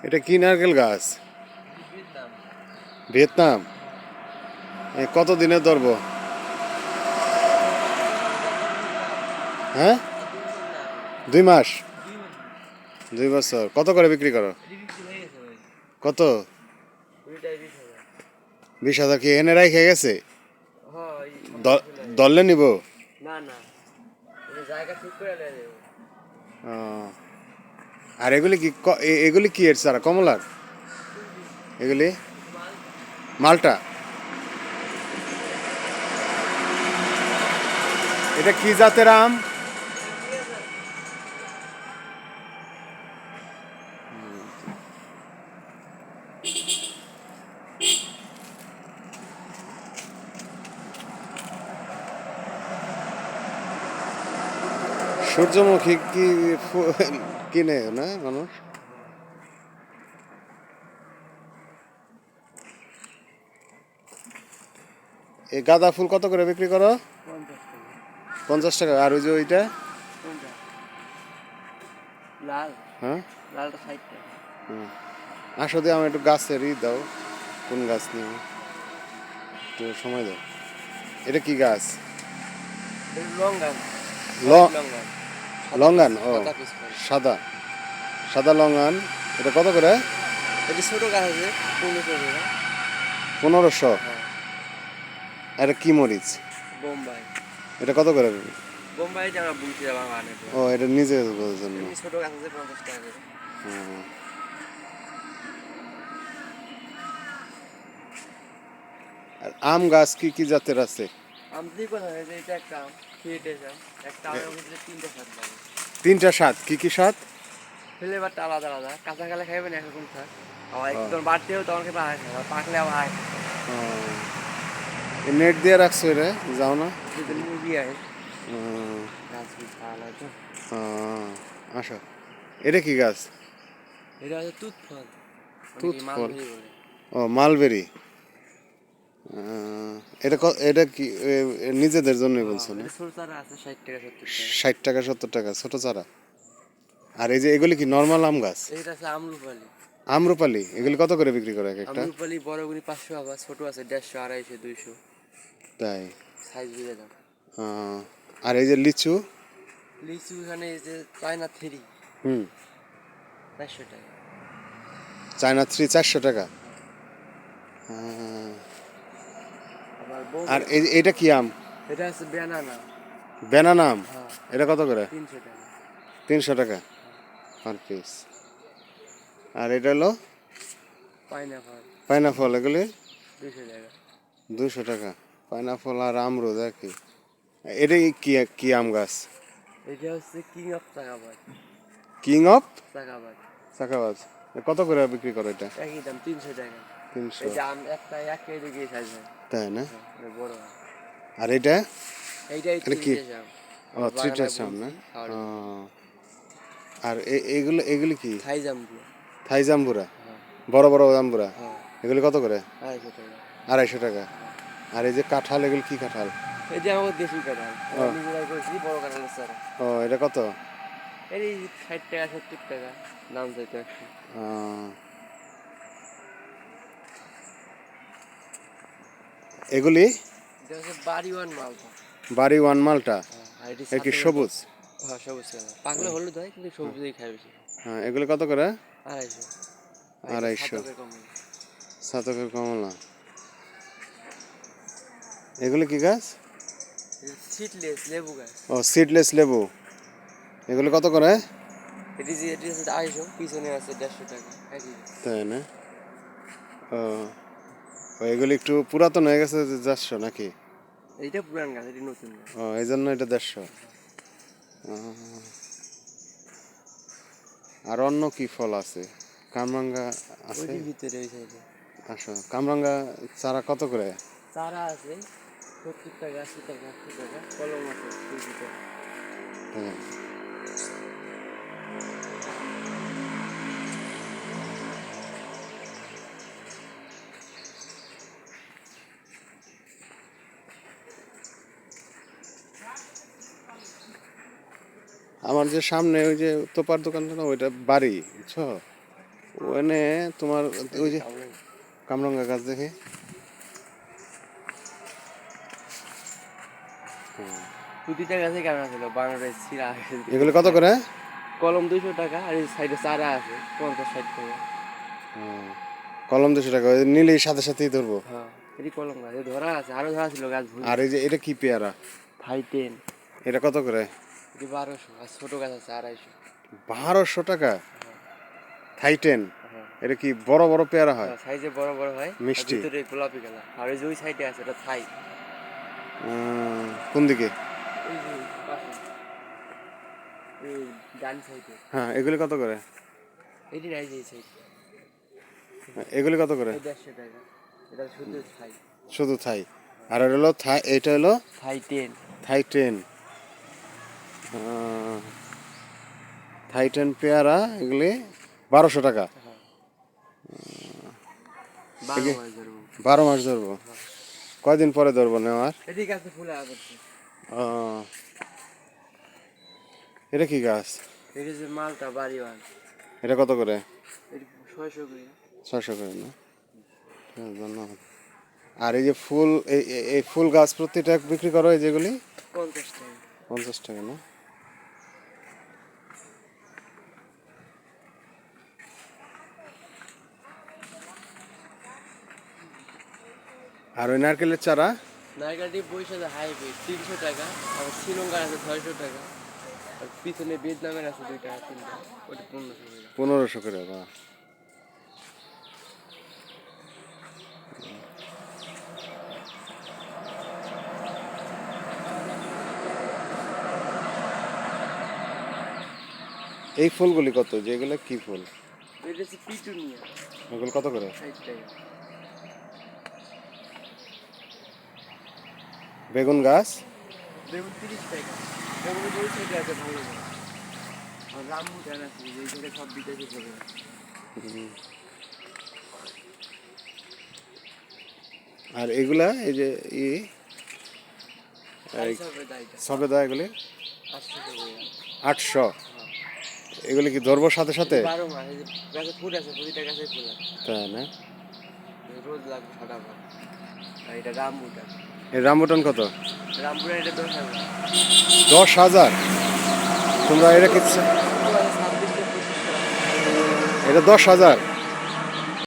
এটা কি নারকেল গাছ? ভিয়েতনাম। ভিয়েতনাম? কত দিনে ধরবো? হ্যাঁ, আর 2 বছর না, 2 মাস? 2 বছর। 2 বছর? কত করে বিক্রি করো? এটি বিক্রি হয়ে গেছে ভাই। কত? ওইটাই 20,000। 20,000 কি এনে রাখে গেছে? হ্যাঁ, এই সপ্তাহে চলে আসবে। দললে নিব? না না, এটা জায়গা ঠিক করে নিয়ে যাবো। ও, আর এগুলি কি এগুলি কি এর চারা? কমলার? কোনটি? এগুলি মালটা। মালটা? এটা কি জাতের আম? এটা কি আছে? সূর্যমুখী কি কিনে না মানুষ? এই গাঁদা ফুল কত করে বিক্রি করো? 50 টাকা। 50 টাকা। আর ওই যে ওইটা? কোনটা? লাল। হ্যাঁ। লালটা 60 টাকা। হুম। আসো দিয়ে আমার একটু গাছেরই দাও। কোন গাছ নিয়ে একটু সময় দাও। এটা কি গাছ? এটা লঙ্গান। ল হোয়াইট লঙ্গান। সাদা পিস, লঙ্গান? ও, সাদা পিস করে। সাদা সাদা লঙ্গান। এটা কত করে? এটি ছোট গাছ আছে, 1500 টাকা। 1500? হ্যাঁ। এটা কি মরিচ? বোম্বাই। এটা কত করে? বোম্বাইতে আমরা বুনছি বাগানের পর। ও, এটা নিজের জন্য। এমনি ছোট গাছ আছে 50 টাকা করে। হুম। আর আম গাছ কি কি জাতের আছে? আম দিয়ে কথা হয়েছে, এটা একটা আম, খেয়েটে আম। একটা আমের ভিতরে 3টা স্বাদ পাবে। 3টা স্বাদ? কি কি স্বাদ? ফ্লেভারটা আলাদা আলাদা। কাঁচা কালে খাইবেন একরকম স্বাদ, আবার ও, একটু বাড়তেও তখন খেতে আরেক স্বাদ, আবার পাকলে আবার আরেক স্বাদ। ও, নেট দিয়ে রাখছো রে, যাও না? যদি মুরগি আয়, হুম, গাছ গুছ ভালো হয় তো। আসো। এটা কি গাছ? এটা হচ্ছে তুত ফল, তুত অনেকে ফল? মালবেরি বলে। ও, মালবেরি। এটা কি নিজেদের জন্যই হ্যাঁ, বলছো না? এটা ছোট চারা আছে 60 টাকা 70 টাকা। 60 টাকা 70 টাকা ছোট চারা? আর এই যে এগুলি কি নর্মাল আম গাছ? এইটা আছে আমরুপালি। আম্রপালি? এগুলি কত করে বিক্রি করে এক একটা? আমরুপালি বড়গুলি 500, আবার ছোট আছে 150, 250, 200, তাই? সাইজ বুঝে দাম। আহ, আর এই যে লিচু? লিচু এখানে এই যে চায়না থ্রি, হুম। 400 টাকা। চায়না 3 400 টাকা? হ্যাঁ। আহ, আবার আর বোম্বে, এটা কি আম? এটা আছে ব্যানানা। বেনানা আম? হ্যাঁ, এটা কত করে? 300 টাকা। 300 টাকা হ্যাঁ। Per piece. আর এটা হলো পাইনাপল পাইনাপল? এগুলি 200 টাকা। 200 টাকা। পাইনাপল আর আমরুদ একই? এটা কি কি আম গাছ? এটা হচ্ছে কিং অফ চাকাবাদ। কিং অফ চাকাবাদ চাকাবাজ? কত করে বিক্রি করে এটা? একই দাম 300 টাকা। 300? এই যে আম একটা 1 কেজি দিয়ে সাইজ হয়। তাই না? হ্যাঁ, এটা বড় হয়। আর এটা? এইটাই এটা থ্রি কি? ডেজ আম, ও, আমার থ্রি বাগানে ডেজ আম না? বুনছি খাওয়ার ও, জন্য। আর এগুলি কি? থাই জাম্বুরা। থাই জাম্বুরা? হ্যাঁ। বড় বড় জাম্বুরা? হ্যাঁ, এগুলি কত করে? 250 টাকা। 250 টাকা? হ্যাঁ। আর এই যে কাঁঠাল, এগুলি কি কাঁঠাল? এই যে আমাদের দেশি কাঁঠাল, ও, আমরা নিজেরাই করেছি বড় কাঁঠালের চারা। ও, এটা কত? এই 60 টাকা 70 টাকা, দাম চাইতো 100। আহ, এগুলি এটা হচ্ছে বাড়িওয়ান মালটা। বাড়ি ওয়ান মালটা? হ্যাঁ, আর এটি এ কি সাথে করে সবুজ? হ্যাঁ, সবুজ কালার, পাকলে হলুদ হয় কিন্তু সবুজ দিয়ে খাই বেশি। হ্যাঁ, এগুলি কত করে? 250। আর এটা 250? সাতকের কমলা। শতকের কমলা? এগুলি কি গাছ? এটা সিডলেস লেবু গাছ। ও, সিডলেস লেবু? এগুলি কত করে? এটি হচ্ছে 250, পিছনে আছে 150 টাকা, একই গাছ। তাই না? ও, ও, এগুলি একটু পুরাতন হয়ে গেছে যে 400 নাকি? এইটা পুরান গাছ, এটি নতুন গাছ। ও, এই জন্য এটা 150? আর অন্য কি ফল আছে? কামরাঙ্গা আছে? ওইটির ভিতরে ওই সাইডে আসো, কামরাঙ্গা চারা কত করে? চারা আছে 70 টাকা 80 টাকা 80 টাকা, কলম আছে 200 টাকা। হ্যাঁ। আমার যে সামনে ওই যে তোপার দোকানটা না, ওইটা বাড়ি, বুঝছো? ওখানে তোমার ওই যে কামরাঙ্গা গাছ দেখে প্রতিটা গাছে কেমন ছিল বানরের ছিঁড়া এগুলো কত করে? কলম 200 টাকা আর এই সাইডে চারা আছে 50-60 টাকা। কলম 200 টাকা, ওই নিলেই সাথে সাথেই ধরবো। হ্যাঁ এটি কলম গাছ এ ধরা আছে, আরো ধরা ছিল গাছ ভুল। আর এই যে এটা কি পেয়ারা? ফাইটেন এটা কত করে? এটি 1200, আর ছোট গাছ আছে 250। 1200 টাকা থাইটেন। হ্যাঁ এটা কি বড় বড় পেয়ারা হয়? সাইজে বড় বড় হয়, আর মিষ্টি। ভিতরে গোলাপি কালার। আর ওই যে ওই সাইডে আছে এটা থাই। কোন দিকে? ওই যে পাশে এই ডান সাইডে। হ্যাঁ, এগুলি কত করে? এটি নাই যে এই সাইড এগুলি কত করে? 150 টাকা। এটা শুধু থাই। শুধু থাই। আর এটা হলো থাই, এটা হলো ফাইটেন থাইটেন। থাইটেন পেয়ারা এগুলি 1200 টাকা। 12 মাস ধরবো। 12 মাস ধরবো। কয়দিন পরে ধরবো নেওয়ার? এটি গাছে ফুলে আছে। এটা কি গাছ? এটি যে মালটা বাড়িওয়ান। এটা কত করে? এটি 600 করে। 600 করে না? হ্যাঁ, ধন্যবাদ। আর এই যে ফুল, এই ফুল গাছ প্রতিটা বিক্রি করো এই যেগুলি? 50 টাকা। 50 টাকা না? আর ওই নারকেলের চারা? নারকেলটি বৈশাখে হাইব্রিড 300 টাকা, আর শ্রীলঙ্কা আছে 600 টাকা, আর পিছনে ভিয়েতনামের আছে 2 টাকা 3 টাকা, ওটা 1500 টাকা। 1500 করে বা। এই ফুলগুলি কত? যেগুলো কি ফুল? এটা হচ্ছে পিটুনিয়া, ওগুলো কত করে? 60 টাকা। বেগুন গাছ? বেগুন 30 টাকা। বেগুন ওই সাইডে আছে ভালো করে। আর রামবুটান আছে, এই জায়গায় সব বিদেশি করে। আর এগুলা এই যে সবে দাইটা সবেদা এগুলি 800 টাকা। 800। এগুলি কি ধরবো সাথে সাথে? 12 মাস এই যে গাছে ফুল আছে, প্রতিটা গাছে ফুল আছে। তাই না? রোজ লাগবে সাদা পাতা। আর এটা রামবুটান। এই রামবুটান কত? রামবুটান এটা 10,000। 10,000? তোমরা এটা কি? 26 থেকে 25 টাকা। এটা 10,000?